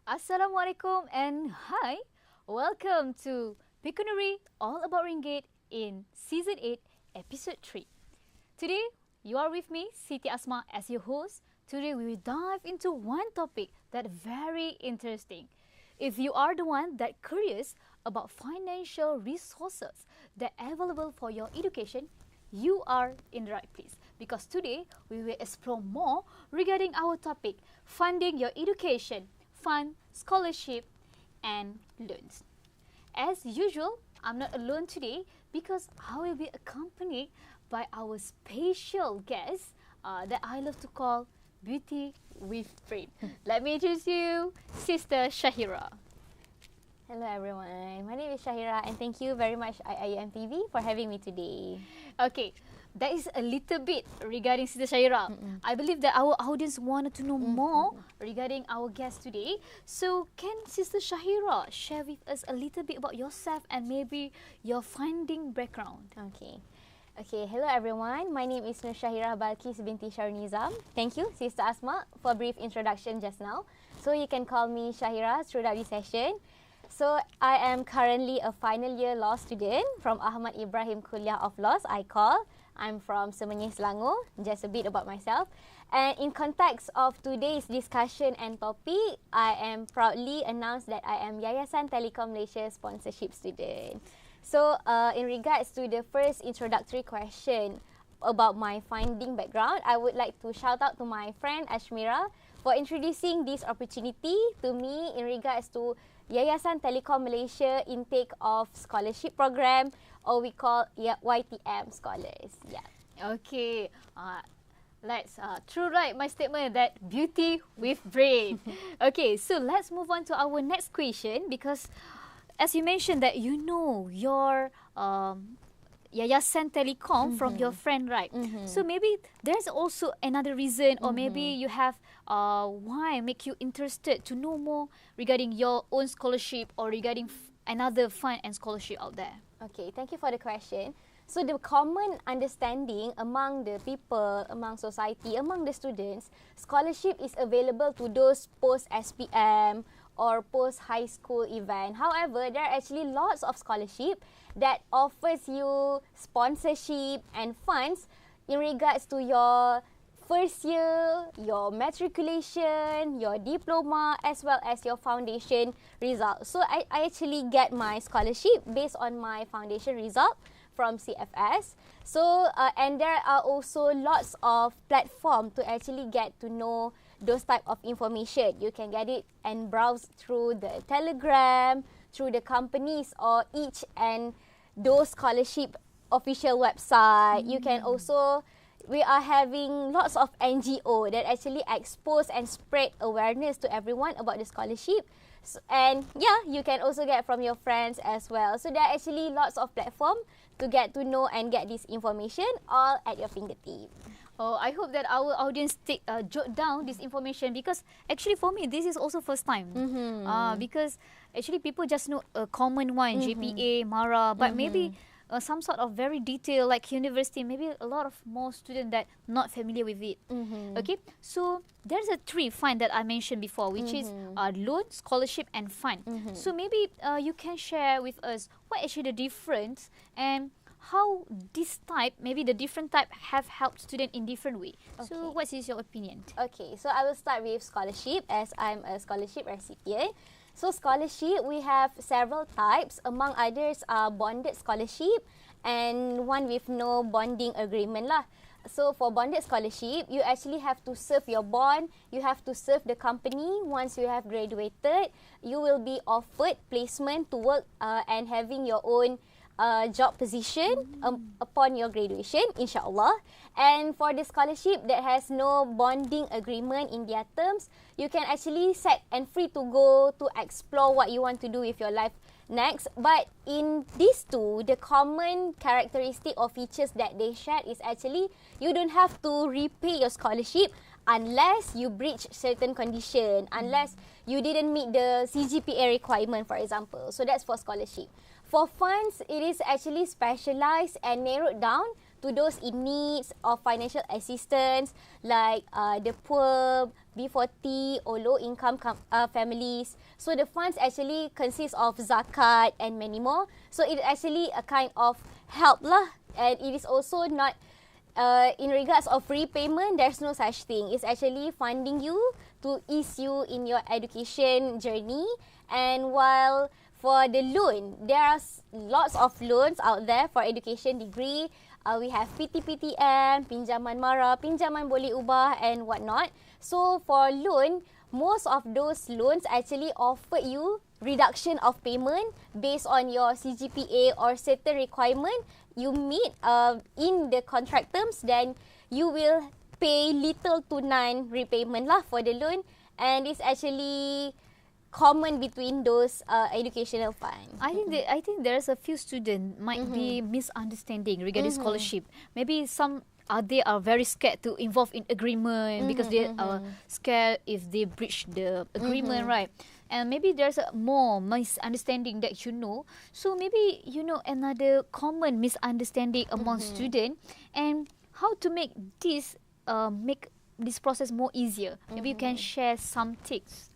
Assalamualaikum and hi. Welcome to Pecuniary All About Ringgit in Season 8, Episode 3. Today, you are with me, Siti Asma, as your host. Today, we will dive into one topic that very interesting. If you are the one that curious about financial resources that are available for your education, you are in the right place. Because today, we will explore more regarding our topic, funding your education, fund, scholarship, and loans. As usual, I'm not alone today because I will be accompanied by our special guest that I love to call Beauty with Brain. Let me introduce you, Sister Shahira. Hello everyone, my name is Shahira and thank you very much IIUMTV for having me today. Okay, that is a little bit regarding Sister Shahira. I believe that our audience wanted to know more regarding our guest today. So can Sister Shahira share with us a little bit about yourself and maybe your funding background? Okay, hello everyone. My name is Nur Shahira Balkis binti Sharnizam. Thank you, Sister Asma, for a brief introduction just now. So you can call me Shahira throughout this session. So I am currently a final year law student from Ahmad Ibrahim Kuliah of Laws, ICOL. I'm from Semenyih, Selangor. Just a bit about myself. And in context of today's discussion and topic, I am proudly announced that I am Yayasan Telekom Malaysia sponsorship student. So in regards to the first introductory question about my funding background, I would like to shout out to my friend Ashmira for introducing this opportunity to me in regards to Yayasan Telekom Malaysia intake of scholarship program, or we call YTM scholars. Yeah. Okay. Let's true right my statement that beauty with brain. Okay, so let's move on to our next question because as you mentioned that you know your Yayasan Telekom from your friend, right? So maybe there's also another reason or maybe you have why make you interested to know more regarding your own scholarship or regarding another fund and scholarship out there. Okay, thank you for the question. So the common understanding among the people, among society, among the students, scholarship is available to those post-SPM or post-high school event. However, there are actually lots of scholarship that offers you sponsorship and funds in regards to your first year, your matriculation, your diploma, as well as your foundation result. So I actually get my scholarship based on my foundation result from CFS. So and there are also lots of platform to actually get to know those type of information. You can get it and browse through the Telegram, through the companies or each and those scholarship official website. You can also, we are having lots of NGO that actually expose and spread awareness to everyone about the scholarship. And yeah, you can also get from your friends as well. So there are actually lots of platform to get to know and get this information all at your fingertip. Oh, I hope that our audience jot down this information, because actually for me this is also first time. Because actually people just know a common one, GPA, MARA, but maybe some sort of very detailed like university, maybe a lot of more students that not familiar with it. Okay, so there's a three fund that I mentioned before, which is loan, scholarship and fund. So maybe you can share with us what actually the difference and how this type, maybe the different type, have helped students in different way. So what is your opinion? Okay, so I will start with scholarship, as I'm a scholarship recipient. So scholarship, we have several types. Among others are bonded scholarship and one with no bonding agreement lah. So for bonded scholarship, you actually have to serve your bond. You have to serve the company. Once you have graduated, you will be offered placement to work and having your own job position upon your graduation, insyaAllah. And for the scholarship that has no bonding agreement in their terms, you can actually set and free to go to explore what you want to do with your life next. But in these two, the common characteristic or features that they share is actually you don't have to repay your scholarship unless you breach certain condition, unless you didn't meet the CGPA requirement, for example. So that's for scholarship. For funds, it is actually specialized and narrowed down to those in needs of financial assistance, like the poor, B40 or low income families. So the funds actually consist of zakat and many more. So it is actually a kind of help lah, and it is also not in regards of repayment. There's no such thing. It's actually funding you to ease you in your education journey. And while for the loan, there are lots of loans out there for education degree. We have PTPTN, pinjaman MARA, pinjaman boleh ubah and whatnot. So for loan, most of those loans actually offer you reduction of payment based on your CGPA or certain requirement you meet in the contract terms. Then you will pay little to none repayment lah for the loan, and it's actually common between those educational funds. I think there's a few students might be misunderstanding regarding scholarship. Maybe some they are very scared to involve in agreement because they are scared if they breach the agreement, right? And maybe there's a more misunderstanding that you know. So maybe you know another common misunderstanding among students and how to make this process more easier. Maybe you can share some tips.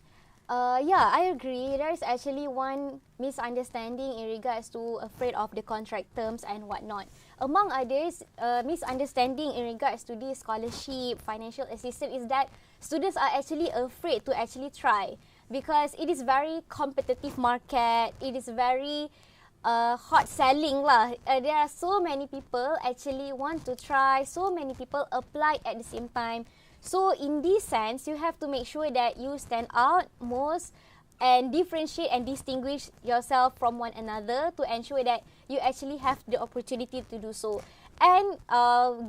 Yeah, I agree. There is actually one misunderstanding in regards to afraid of the contract terms and whatnot. Among others, misunderstanding in regards to this scholarship, financial assistance is that students are actually afraid to actually try because it is very competitive market. It is very hot selling lah. There are so many people actually want to try. So many people apply at the same time. So in this sense, you have to make sure that you stand out most and differentiate and distinguish yourself from one another to ensure that you actually have the opportunity to do so. And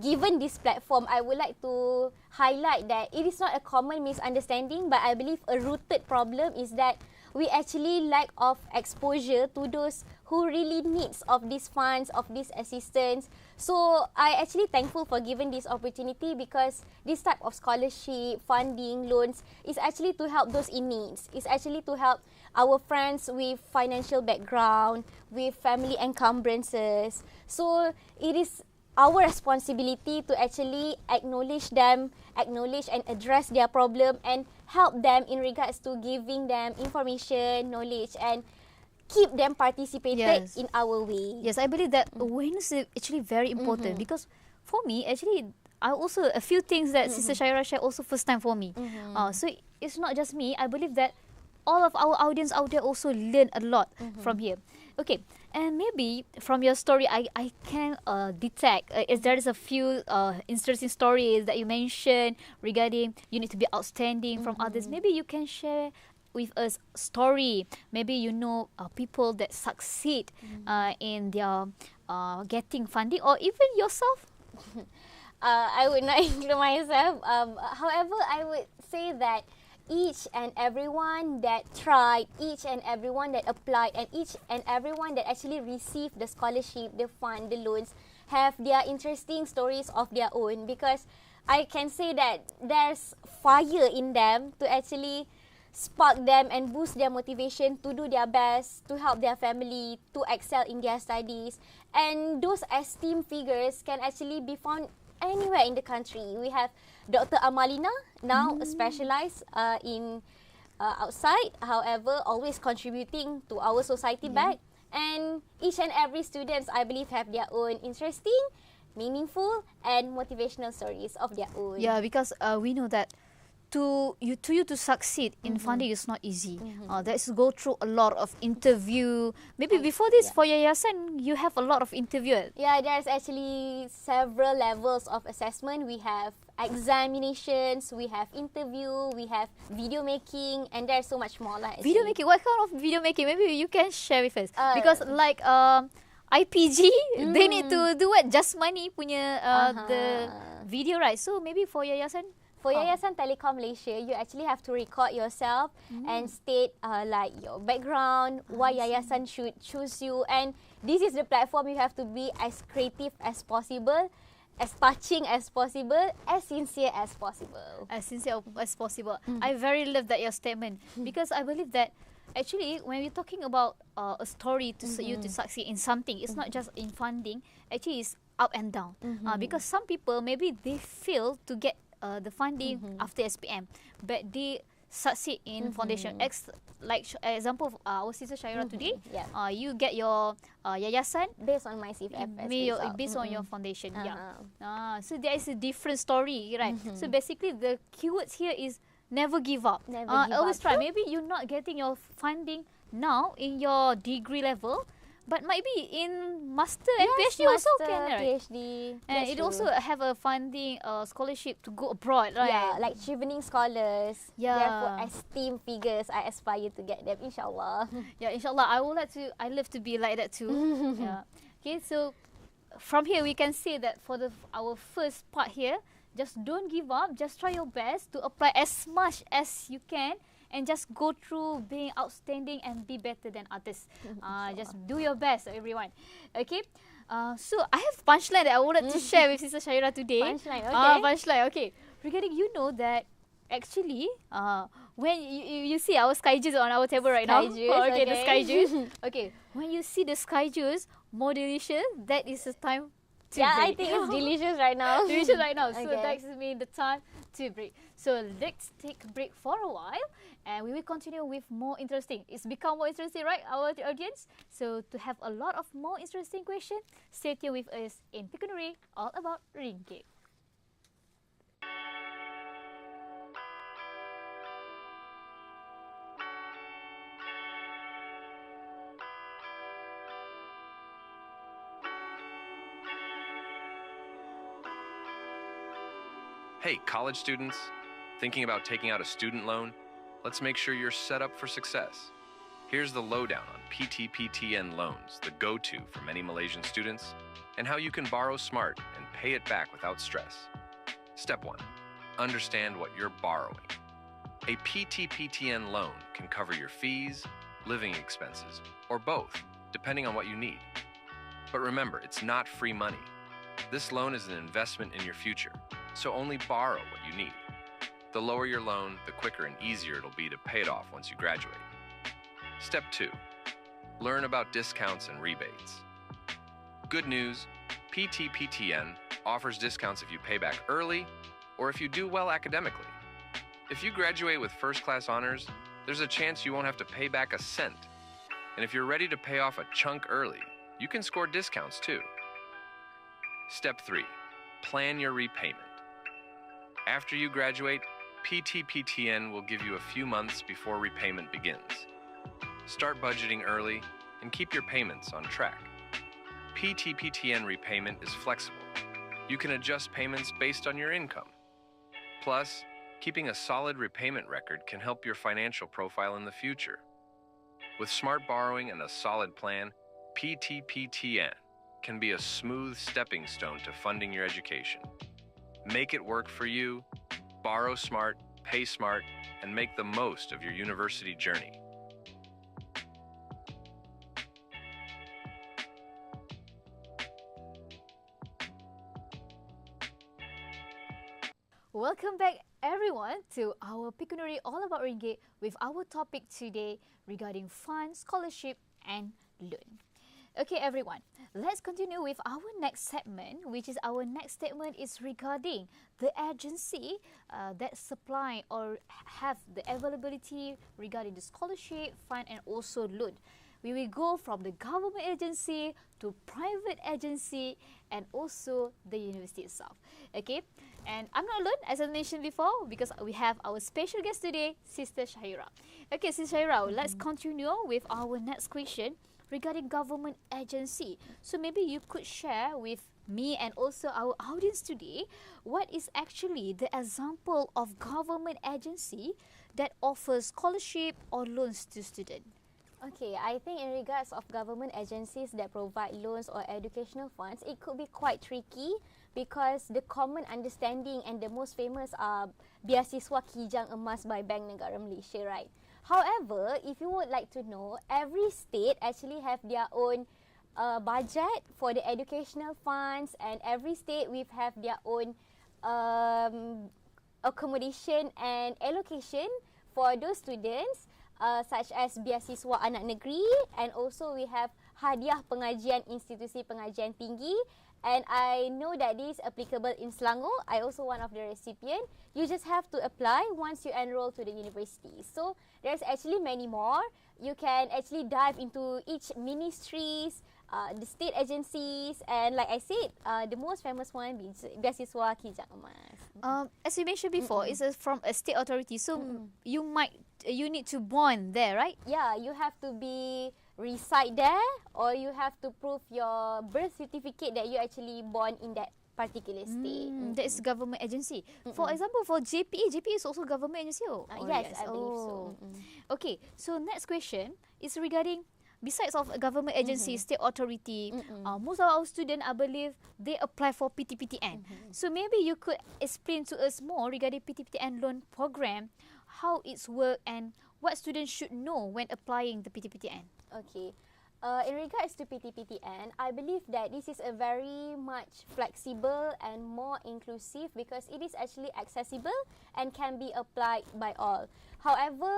given this platform, I would like to highlight that it is not a common misunderstanding, but I believe a rooted problem is that we actually lack of exposure to those who really needs of these funds, of this assistance. So I actually thankful for giving this opportunity because this type of scholarship, funding, loans is actually to help those in needs. It's actually to help our friends with financial background, with family encumbrances. So it is our responsibility to actually acknowledge them, acknowledge and address their problem and help them in regards to giving them information, knowledge and keep them participated in our way. Yes, I believe that awareness is actually very important because for me, actually, I also, a few things that Sister Shaira shared also first time for me. So it's not just me, I believe that all of our audience out there also learn a lot from here. Okay, and maybe from your story, I can detect if there is a few interesting stories that you mentioned regarding you need to be outstanding from others. Maybe you can share with us story. Maybe you know people that succeed in their getting funding, or even yourself. I would not include myself. However, I would say that each and everyone that tried, each and everyone that applied, and each and everyone that actually received the scholarship, the fund, the loans, have their interesting stories of their own, because I can say that there's fire in them to actually spark them and boost their motivation to do their best, to help their family, to excel in their studies. And those esteemed figures can actually be found anywhere in the country. We have Dr. Amalina, now specialized in outside, however, always contributing to our society back. And each and every students, I believe, have their own interesting, meaningful, and motivational stories of their own. Yeah, because we know that to you to succeed in funding is not easy. That's go through a lot of interview. Maybe before this, for Yayasan, you have a lot of interview. Yeah, there's actually several levels of assessment. We have examinations, we have interview, we have video making, and there's so much more. Video making? What kind of video making? Maybe you can share with us. Because like IPG, they need to do what? Just money punya the video, right? So maybe for Yayasan, for Yayasan Telekom Malaysia, you actually have to record yourself and state like your background, why Yayasan should choose you, and this is the platform you have to be as creative as possible, as touching as possible, as sincere as possible. As sincere as possible. I very love that your statement, because I believe that actually when we're talking about a story to you to succeed in something, it's not just in funding. Actually, it's up and down. Because some people maybe they fail to get the funding after SPM, but they succeed in foundation. Like example of our sister Syairah today, you get your Yayasan based on my CFS result. Based on your foundation. So there is a different story, right? So basically the keywords here is never give up. Always try. Maybe you're not getting your funding now in your degree level, but might be in master and PhD also can, right? PhD. And it also have a funding scholarship to go abroad, right? Yeah, like chevening scholars. Therefore, esteemed figures, I aspire to get them, inshallah. Yeah, inshallah. I love to be like that too. Yeah. Okay, so from here we can say that for our first part here, just don't give up. Just try your best to apply as much as you can. And just go through being outstanding and be better than others. Just do your best, everyone. Okay. So I have punchline that I wanted to share with Sister Syairah today. Punchline, okay. Punchline, okay. Regarding, you know that actually, when you see our sky juice on our table right now. Okay, the sky juice. Okay. When you see the sky juice more delicious, that is the time to break. I think it's delicious right now. Delicious right now. So that's mean the time to break. So let's take a break for a while, and we will continue with more interesting. It's become more interesting, right, our audience? So to have a lot of more interesting questions, stay tuned with us in Pecuniary, all about Ringgit. Hey, college students, thinking about taking out a student loan? Let's make sure you're set up for success. Here's the lowdown on PTPTN loans, the go-to for many Malaysian students, and how you can borrow smart and pay it back without stress. Step 1. Understand what you're borrowing. A PTPTN loan can cover your fees, living expenses, or both, depending on what you need. But remember, it's not free money. This loan is an investment in your future, so only borrow what you need. The lower your loan, the quicker and easier it'll be to pay it off once you graduate. Step 2. Learn about discounts and rebates. Good news, PTPTN offers discounts if you pay back early or if you do well academically. If you graduate with first-class honors, there's a chance you won't have to pay back a cent. And if you're ready to pay off a chunk early, you can score discounts too. Step 3. Plan your repayment. After you graduate, PTPTN will give you a few months before repayment begins. Start budgeting early and keep your payments on track. PTPTN repayment is flexible. You can adjust payments based on your income. Plus, keeping a solid repayment record can help your financial profile in the future. With smart borrowing and a solid plan, PTPTN can be a smooth stepping stone to funding your education. Make it work for you. Borrow smart, pay smart, and make the most of your university journey. Welcome back everyone to our Pecuniary All About Ringgit with our topic today regarding fund, scholarship and loan. Okay everyone, let's continue with our next segment, which is our next statement is regarding the agency that supply or have the availability regarding the scholarship, fund and also loan. We will go from the government agency to private agency and also the university itself. Okay, and I'm not alone as I mentioned before because we have our special guest today, Sister Shahira. Okay, Sister Shahira, let's continue with our next question regarding government agency. So maybe you could share with me and also our audience today what is actually the example of government agency that offers scholarship or loans to students. Okay, I think in regards of government agencies that provide loans or educational funds, it could be quite tricky because the common understanding and the most famous are Beasiswa Kijang Emas by Bank Negara Malaysia, right? However, if you would like to know, every state actually have their own budget for the educational funds, and every state will have their own accommodation and allocation for those students. Such as Beasiswa Anak Negeri, and also we have Hadiah Pengajian Institusi Pengajian Tinggi, and I know that this is applicable in Selangor. I also one of the recipient. You just have to apply once you enroll to the university. So there's actually many more. You can actually dive into each ministries, the state agencies, and like I said, the most famous one is Beasiswa Kijang Emas. As you mentioned before, it's from a state authority, so you need to bond there, right? Yeah, you have to be reside there, or you have to prove your birth certificate that you actually born in that particular state. That is government agency. For example, for JPE is also government agency. Yes, I believe so. Okay, so next question is regarding, besides of a government agency, state authority, most of our students, I believe, they apply for PTPTN. So maybe you could explain to us more regarding PTPTN loan program, how it's work and what students should know when applying the PTPTN. Okay. In regards to PTPTN, I believe that this is a very much flexible and more inclusive because it is actually accessible and can be applied by all. However,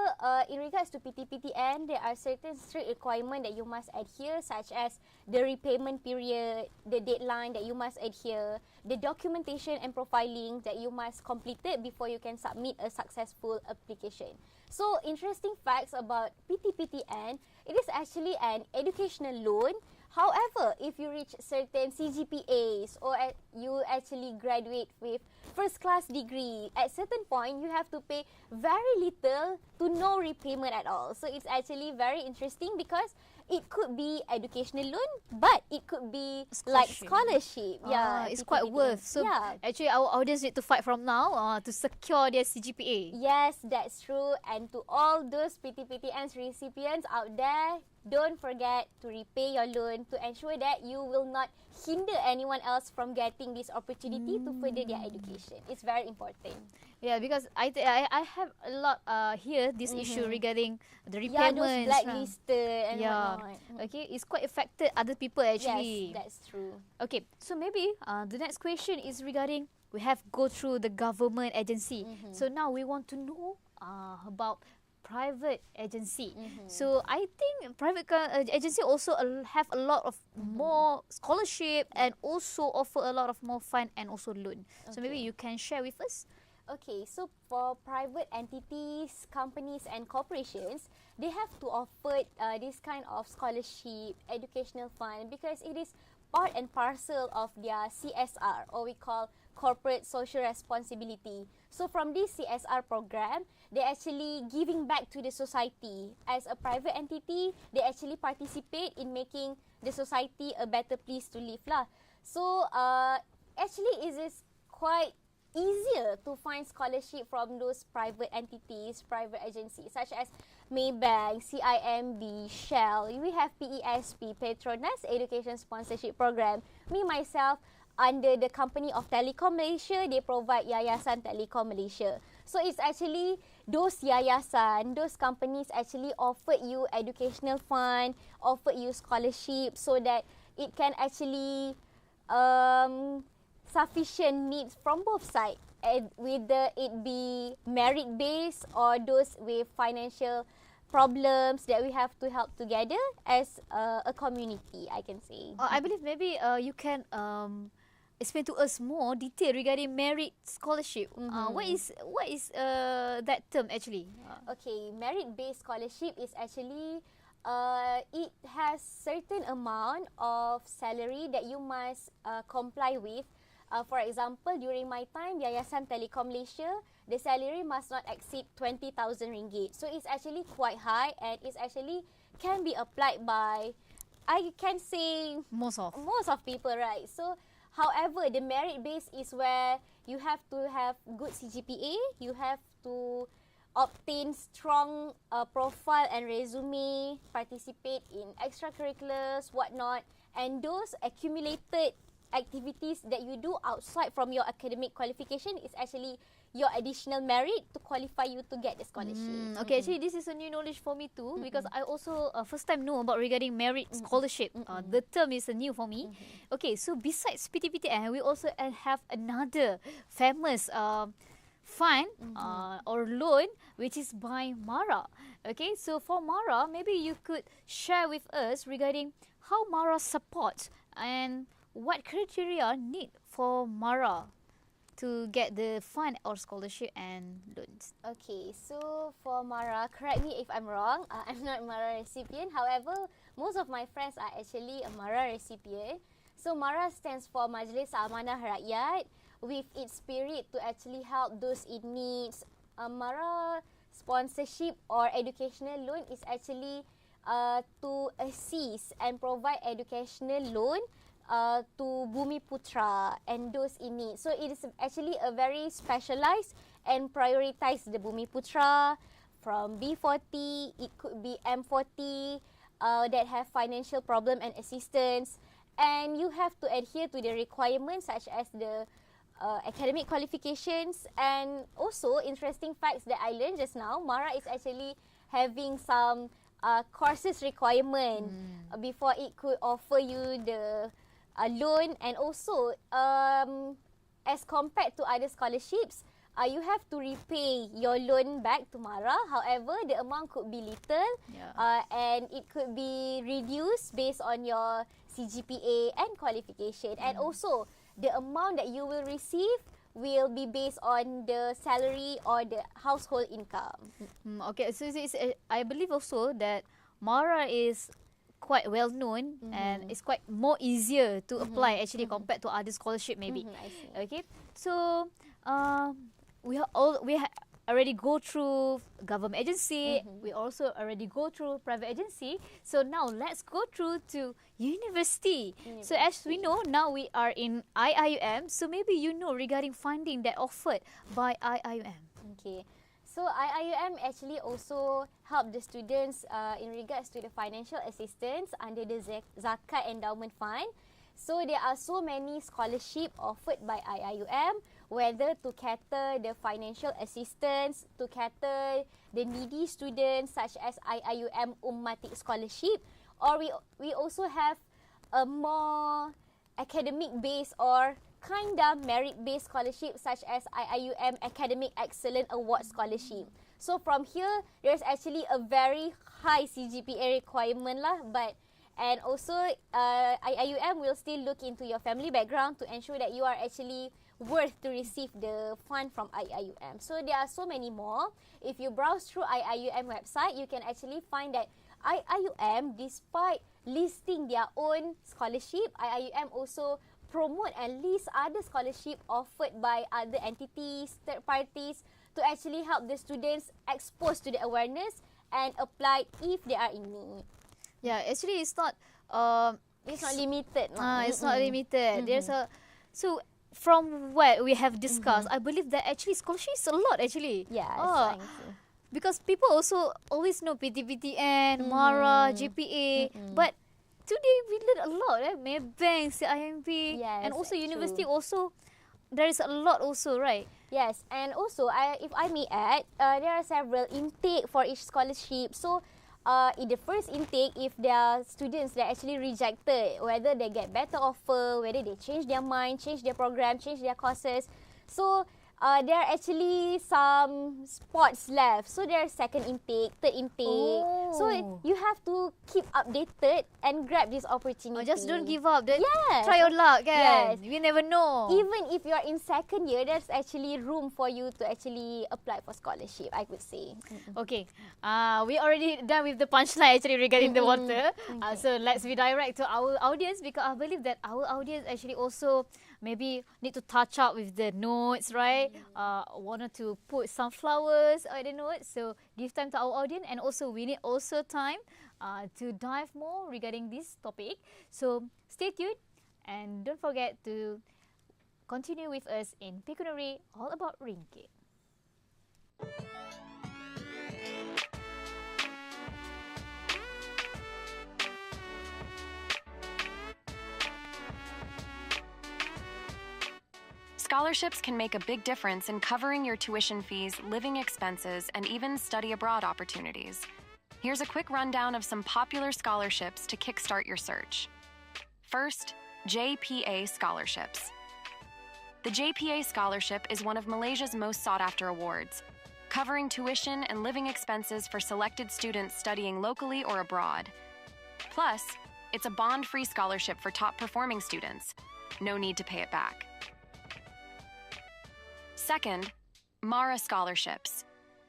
in regards to PTPTN, there are certain strict requirements that you must adhere, such as the repayment period, the deadline that you must adhere, the documentation and profiling that you must complete it before you can submit a successful application. So, interesting facts about PTPTN, it is actually an educational loan. However, if you reach certain CGPAs or you actually graduate with first class degree, at certain point you have to pay very little to no repayment at all. So it's actually very interesting because it could be educational loan, but it could be like scholarship. Yeah, it's quite worth. So actually our audience need to fight from now to secure their CGPA. Yes, that's true. And to all those PTPTN recipients out there, don't forget to repay your loan to ensure that you will not hinder anyone else from getting this opportunity to further their education. It's very important. Yeah, because I have a lot here this issue regarding the repayments. Yeah, those blacklisted and whatnot. Okay, it's quite affected other people actually. Yes, that's true. Okay, so maybe the next question is regarding, we have go through the government agency. So now we want to know about private agency. So I think private agency also have a lot of more scholarship and also offer a lot of more fund and also loan. So maybe you can share with us. Okay, so for private entities, companies and corporations, they have to offer this kind of scholarship, educational fund, because it is part and parcel of their CSR, or we call corporate social responsibility. So from this CSR program, they're actually giving back to the society. As a private entity, they actually participate in making the society a better place to live lah. So actually it is quite easier to find scholarship from those private entities, private agencies such as Maybank, CIMB, Shell. We have PESP, Petronas Education Sponsorship Program. Me myself, under the company of Telekom Malaysia, they provide Yayasan Telekom Malaysia. So it's actually those yayasan, those companies actually offered you educational fund, offered you scholarship so that it can actually sufficient needs from both sides, whether it be merit based or those with financial problems that we have to help together as a community, I can say. I believe maybe you can explain to us more detail regarding merit scholarship. What is that term actually? Okay, merit-based scholarship is actually it has certain amount of salary that you must comply with. For example, during my time, Yayasan Telekom Malaysia, the salary must not exceed 20,000 ringgit. So it's actually quite high, and it's actually can be applied by, I can say, most of people, right? So, however, the merit base is where you have to have good CGPA, you have to obtain strong profile and resume, participate in extracurriculars, whatnot, and those accumulated activities that you do outside from your academic qualification is actually your additional merit to qualify you to get the scholarship. Okay, actually this is a new knowledge for me too, because I also first time know about regarding merit scholarship. The term is new for me. Okay, so besides PTPTN, we also have another famous fund or loan, which is by MARA. Okay, so for MARA, maybe you could share with us regarding how MARA supports and what criteria need for MARA to get the fund or scholarship and loans. Okay, so for MARA, correct me if I'm wrong, I'm not MARA recipient. However, most of my friends are actually a MARA recipient. So MARA stands for Majlis Amanah Rakyat, with its spirit to actually help those in needs. MARA sponsorship or educational loan is actually to assist and provide educational loan to Bumiputra and those in need. So it is actually a very specialized and prioritized the Bumiputra from B40, it could be M40 that have financial problem and assistance. And you have to adhere to the requirements such as the academic qualifications, and also interesting facts that I learned just now, MARA is actually having some courses requirement before it could offer you the loan. And also as compared to other scholarships, you have to repay your loan back to MARA. However, the amount could be little and it could be reduced based on your CGPA and qualification. And also, the amount that you will receive will be based on the salary or the household income. Okay, so I believe also that MARA is quite well known and it's quite more easier to apply actually compared to other scholarship maybe. I see. Okay, so we already go through government agency. We also already go through private agency. So now let's go through to university. So as we know, now we are in IIUM. So maybe you know regarding funding that offered by IIUM. Okay. So IIUM actually also help the students in regards to the financial assistance under the Zakat Endowment Fund. So there are so many scholarship offered by IIUM, whether to cater the financial assistance, to cater the needy students such as IIUM Ummatik Scholarship, or we also have a more academic based or kinda merit-based scholarship such as IIUM Academic Excellence Award Scholarship. So from here, there's actually a very high CGPA requirement lah, and also IIUM will still look into your family background to ensure that you are actually worth to receive the fund from IIUM. So there are so many more. If you browse through IIUM website, you can actually find that IIUM, despite listing their own scholarship, IIUM also promote and list other scholarship offered by other entities, third parties, to actually help the students exposed to the awareness and apply if they are in need. Yeah, actually it's not limited. It's not limited. There's so from what we have discussed, I believe that actually scholarship is a lot actually. Yeah, because people also always know PTPTN, MARA, GPA, but today we learn a lot. Maybank, IIUM, Yes, and also university true. also. There is a lot also, right? Yes, and also, if I may add, there are several intake for each scholarship. So, in the first intake, if there are students that actually rejected, whether they get better offer, whether they change their mind, change their program, change their courses. So, there are actually some spots left. So, there are second intake, third intake. So, you have to keep updated and grab this opportunity. Just don't give up. Yes. Try your luck, kan? Yes. You never know. Even if you're in second year, there's actually room for you to actually apply for scholarship, I could say. Okay, we already done with the punchline actually regarding the water. So let's redirect to our audience, because I believe that our audience actually also maybe need to touch up with the notes, right? Wanted to put some flowers on the notes. So give time to our audience, and also we need also time to dive more regarding this topic. So stay tuned and don't forget to continue with us in Pecuniary, all about ringgit. Scholarships can make a big difference in covering your tuition fees, living expenses, and even study abroad opportunities. Here's a quick rundown of some popular scholarships to kickstart your search. First, JPA scholarships. The JPA scholarship is one of Malaysia's most sought-after awards, covering tuition and living expenses for selected students studying locally or abroad. Plus, it's a bond-free scholarship for top-performing students. No need to pay it back. Second, MARA scholarships.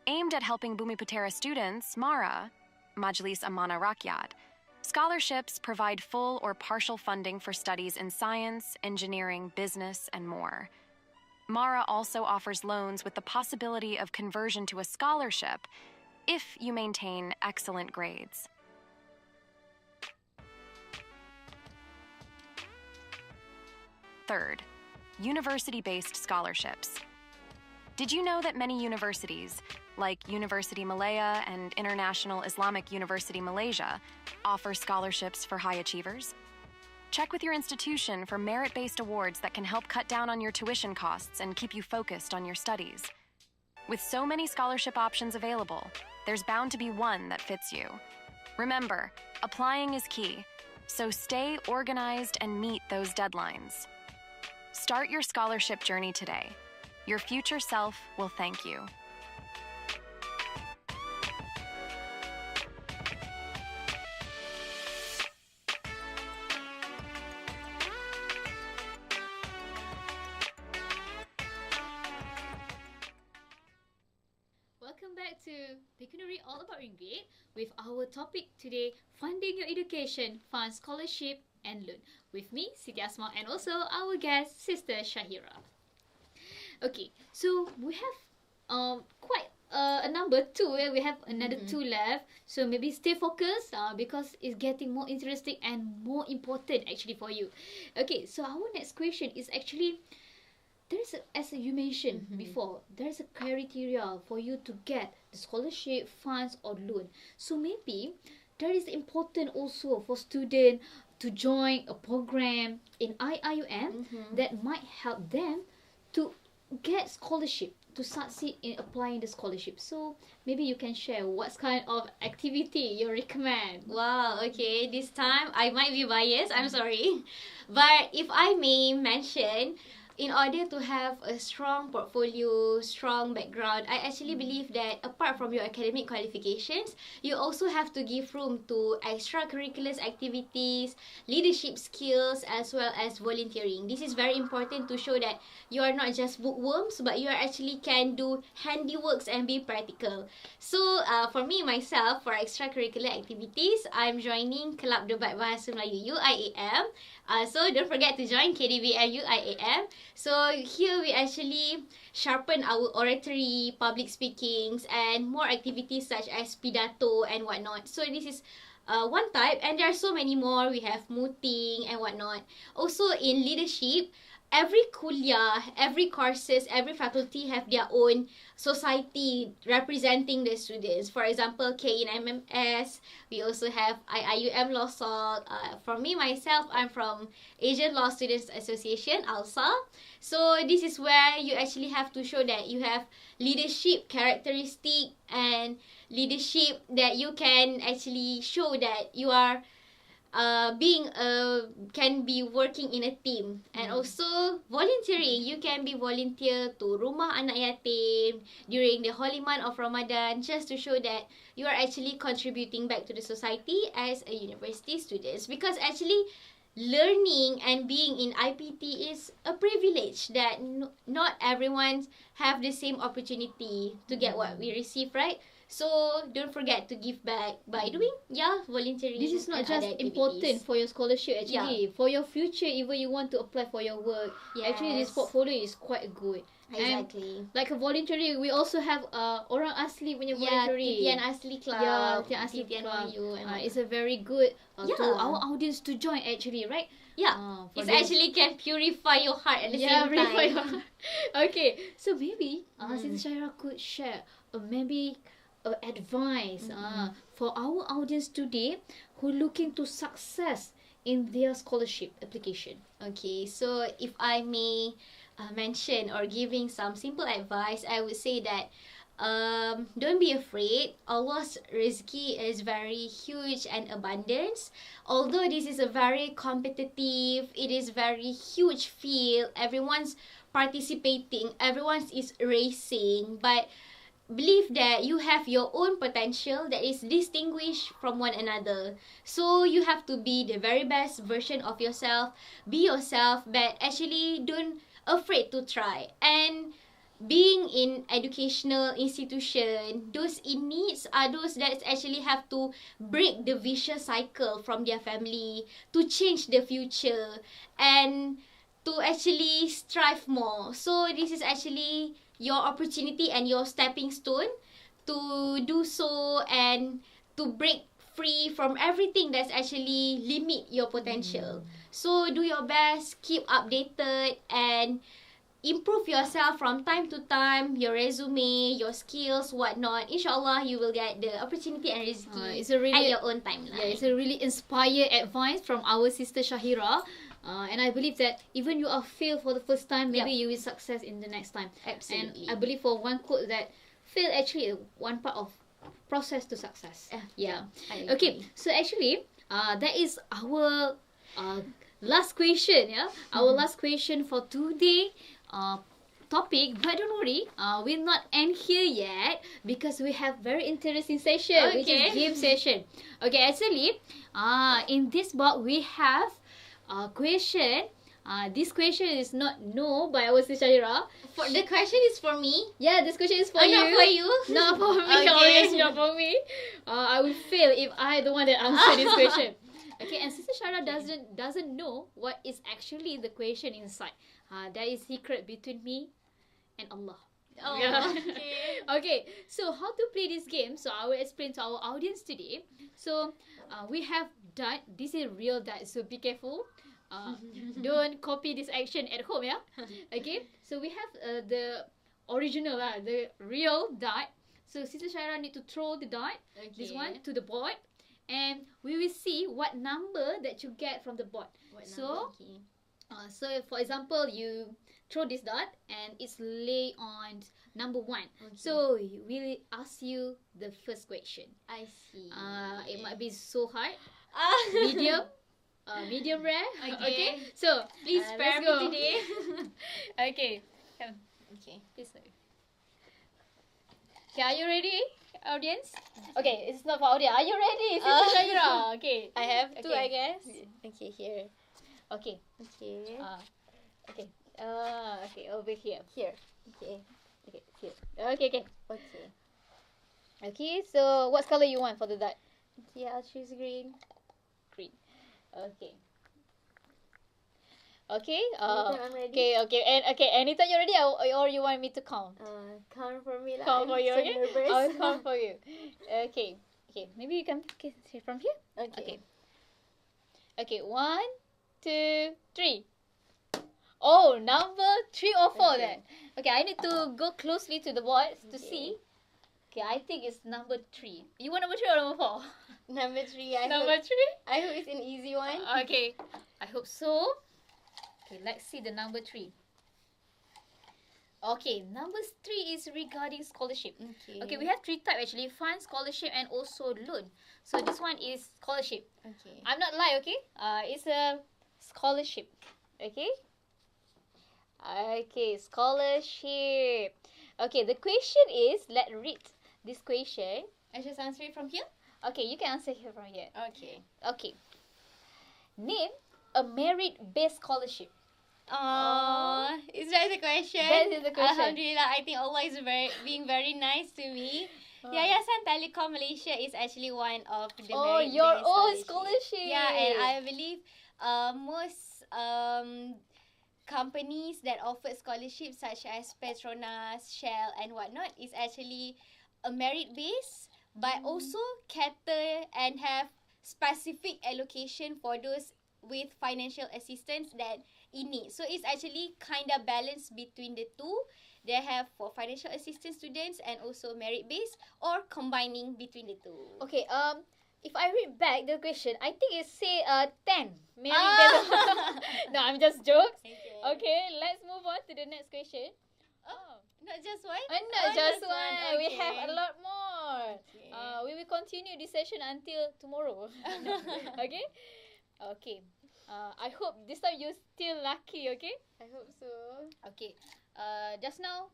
Aimed at helping Bumiputera students, MARA, Majlis Amanah Rakyat, scholarships provide full or partial funding for studies in science, engineering, business, and more. MARA also offers loans with the possibility of conversion to a scholarship if you maintain excellent grades. Third, university-based scholarships. Did you know that many universities, like University Malaya and International Islamic University Malaysia, offer scholarships for high achievers? Check with your institution for merit-based awards that can help cut down on your tuition costs and keep you focused on your studies. With so many scholarship options available, there's bound to be one that fits you. Remember, applying is key, so stay organized and meet those deadlines. Start your scholarship journey today. Your future self will thank you. Welcome back to Pecuniary, all about ringgit, with our topic today, funding your education, fund scholarship and loan. With me, Siti Asma, and also our guest, Sister Shahira. Okay, so we have quite a number two. We have another two left. So maybe stay focused because it's getting more interesting and more important actually for you. Okay, so our next question is actually, there's as you mentioned before, there's a criteria for you to get the scholarship, funds or loan. So maybe that is important also for students to join a program in IIUM that might help them to get scholarship, to succeed in applying the scholarship. So maybe you can share what kind of activity you recommend. Wow, okay, this time I might be biased, I'm sorry. But if I may mention, in order to have a strong portfolio, strong background, I actually believe that apart from your academic qualifications, you also have to give room to extracurricular activities, leadership skills, as well as volunteering. This is very important to show that you are not just bookworms, but you are actually can do handiworks and be practical. So, for me, myself, for extracurricular activities, I'm joining Kelab Debat Bahasa Melayu, UIAM. So don't forget to join KDBM UIAM. So here we actually sharpen our oratory, public speakings, and more activities such as pidato and whatnot. So this is one type, and there are so many more. We have mooting and whatnot. Also in leadership, every kuliah, every courses, every faculty have their own society representing the students. For example, KINMMS, we also have IIUM Law Salt. For me, myself, I'm from Asian Law Students Association, ALSA. So this is where you actually have to show that you have leadership characteristic and leadership that you can actually show that you are can be working in a team. And also volunteering, you can be volunteer to Rumah Anak Yatim during the holy month of Ramadan, just to show that you are actually contributing back to the society as a university student. Because actually learning and being in IPT is a privilege that not everyone have the same opportunity to get what we receive, right? So don't forget to give back by doing volunteering. This is not just important for your scholarship actually. For your future, even you want to apply for your work. Actually, this portfolio is quite good. Exactly. And like a voluntary, we also have Orang Asli punya voluntary. Titian Asli Club. Titian Asli Club. and It's a very good to our audience to join actually, right? It actually can purify your heart at the same purify time. your heart. Okay, so maybe Sister Shaira could share maybe advice for our audience today who looking to success in their scholarship application. Okay, so if I may mention or giving some simple advice, I would say that don't be afraid. Allah's rizki is very huge and abundance. Although this is a very competitive, it is very huge field. Everyone's participating, everyone is racing, but believe that you have your own potential that is distinguished from one another. So you have to be the very best version of yourself. Be yourself, but actually don't afraid to try. And being in educational institution, those in needs are those that actually have to break the vicious cycle from their family to change the future and to actually strive more. So this is actually your opportunity and your stepping stone to do so and to break free from everything that's actually limit your potential. So do your best, keep updated and improve yourself from time to time, your resume, your skills, whatnot. Inshallah, you will get the opportunity and rizki at your own timeline. Yeah, it's a really inspired advice from our sister Shahira. And I believe that even you are failed for the first time, maybe you will success in the next time. Absolutely. And I believe for one quote that fail actually is one part of process to success. Okay, so actually, that is our last question. Our last question for today topic. But don't worry, we'll not end here yet because we have very interesting session, which is game session. Okay, actually, in this box we have question. This question is not no by our sister Shahira. The question is for me. Yeah, this question is for you. Not for you. Not for me. It's not for me. I will fail if I the one that answer this question. Okay, and Sister Shahira doesn't know what is actually the question inside. That is secret between me and Allah. Okay, so how to play this game? So I will explain to our audience today. So we have dart. This is real dart, so be careful. Don't copy this action at home, Okay, so we have the original, the real dart. So Sister Shahira need to throw the dart, this one, to the board, and we will see what number that you get from the board. So for example, you throw this dart and it's lay on number 1. So we'll ask you the first question. I see. It might be so hard, medium. Medium rare. Okay. So please spare me today. Okay. Come. Okay. Please. Okay, are you ready, audience? Okay, it's not for audience. Are you ready, Sister Shahira? Okay. I have to, I guess. Okay, here. Okay. Okay. Okay. Okay, over here. Here. Okay. Okay, here. Okay. Okay. Okay, so what color you want for the dart? Okay, I'll choose green. Green. Okay. Okay. I'm ready. Okay. Anytime you're ready, or you want me to count? Count for me. Count for you. So Okay. nervous. I'll count for you. Okay. Maybe you can from here. Okay. Okay. 1, 2, 3. Oh, number 3 or 4 Okay. then. Okay, I need to go closely to the board to see. Okay, I think it's number 3. You want number 3 or number 4? Number 3. Number 3? I hope it's an easy one. Okay, I hope so. Okay, let's see the number 3. Okay, number 3 is regarding scholarship. Okay, we have 3 types actually: fund, scholarship, and also loan. So this one is scholarship. Okay. I'm not lying, okay? It's a scholarship. Okay? Okay, scholarship. Okay, the question is, let's read this question. I just answer it from here? Okay, you can answer here from here. Okay. Okay. Name a merit-based scholarship. Is that the question? That is the question. Alhamdulillah, I think Allah is being very nice to me. Yayasan Telekom Malaysia is actually one of the merit-based your own scholarship. scholarship. Yeah, and I believe most companies that offer scholarships such as Petronas, Shell and whatnot is actually a merit-based, but also cater and have specific allocation for those with financial assistance that in need. So it's actually kind of balanced between the two. They have for financial assistance students and also merit-based, or combining between the two. Okay, if I read back the question, I think it say 10 merit-based. No, I'm just jokes. Okay, let's move on to the next question. Not just one? Not just one. Okay. We have a lot more. Okay. We will continue this session until tomorrow. Okay? Okay. I hope this time you're still lucky, okay? I hope so. Okay. Just now,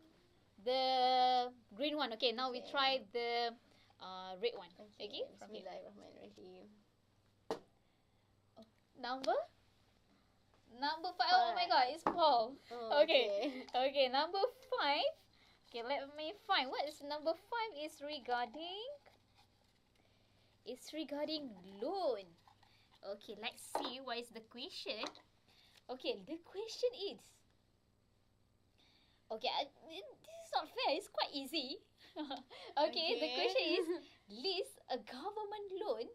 the green one. Okay, now we try the red one. Okay? From here. Bismillahirrahmanirrahim. Number 5. Oh my god, it's Paul. Okay. Okay, number 5. Okay, let me find. What is number 5 is regarding? It's regarding loan. Okay, let's see what is the question. Okay, the question is. Okay, this is not fair. It's quite easy. Okay, the question is, list a government loan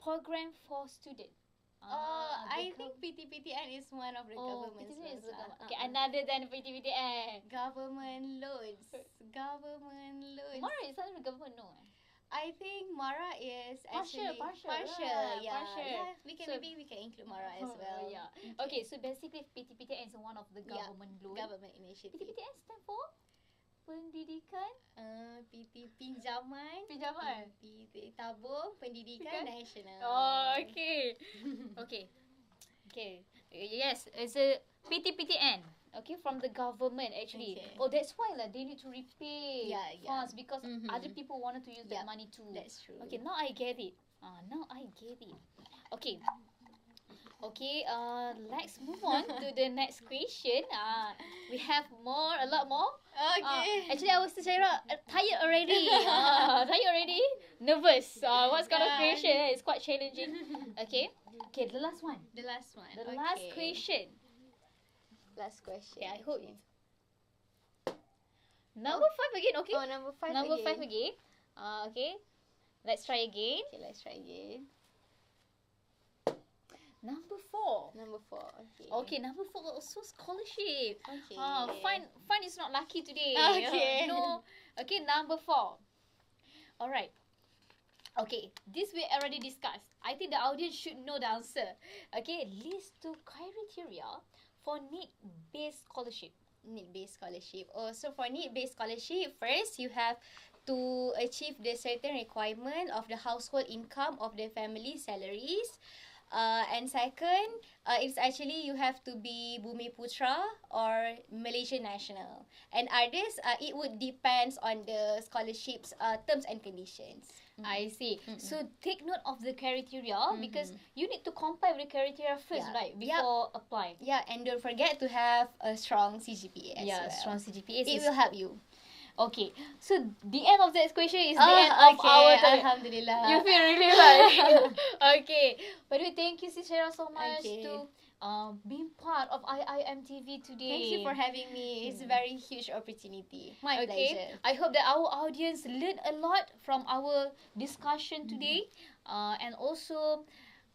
program for students. I think PTPTN is one of the government's PTPTN is loans. the government. Okay, another than PTPTN. Government loans. Government loans. Mara is under government, no? I think Mara is Partial, actually partial. Yeah. Partial. Yeah, So- maybe we can include Mara as well. Yeah. Okay, so basically PTPTN is one of the government loan. Government initiative. PTPTN stand for Pendidikan PT Pinjaman. PT Tabung Pendidikan Nasional. Oh, okay. Okay. Okay. Yes, it's a PTPTN. Okay, from the government actually. Okay. Oh, that's why they need to repay funds because Mhm. other people wanted to use that money too. That's true. Okay, now I get it. Now I get it. Okay. Okay, let's move on to the next question. We have a lot more. Okay. Actually, I was tired already. Tired already. Nervous. What's kind of question? It's quite challenging. Okay. Okay, the last one. The last one. The last question. Last question. Okay, I hope it. Number 5 again. Okay. Oh, number 5 Number again. 5 again. Okay. Let's try again. Okay, let's try again. Number 4. Number 4. Okay. Okay, number 4 also scholarship. Okay. Fun is not lucky today. Okay. No. Okay, number 4. Alright. Okay, this we already discussed. I think the audience should know the answer. Okay, list 2 criteria for need-based scholarship. Need-based scholarship. Oh, so for need-based scholarship, first you have to achieve the certain requirement of the household income of the family salaries. And second, it's actually you have to be Bumi Putra or Malaysian national. And others, it would depends on the scholarship's terms and conditions. I see. So take note of the criteria because you need to comply with the criteria first, Yeah. right? Before applying. Yeah, and don't forget to have a strong CGPA as well. Strong CGPA. It will help you. Okay, so the end of that question is the end of our time. Alhamdulillah. You feel really like okay. By the way, thank you, Sister, so much Okay. to being part of IIUMTV today. Thank you for having me. It's a very huge opportunity. My Okay, pleasure. I hope that our audience learned a lot from our discussion today, and also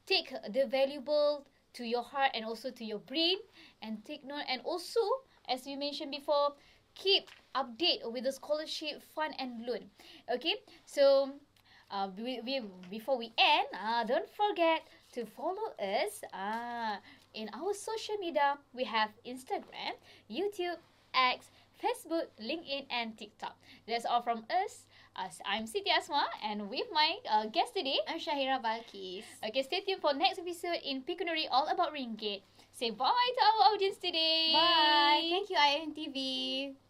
take the valuable to your heart and also to your brain, and take note. And also, as we mentioned before, keep update with the scholarship fund and loan. Okay, so before we end, don't forget to follow us in our social media. We have Instagram, YouTube, X, Facebook, LinkedIn, and TikTok. That's all from us. I'm Siti Asma, and with my guest today, I'm Shahira Balkis. Okay, stay tuned for next episode in Pecuniary All About Ringgit. Say bye to our audience today. Bye. Thank you, IIUMTV.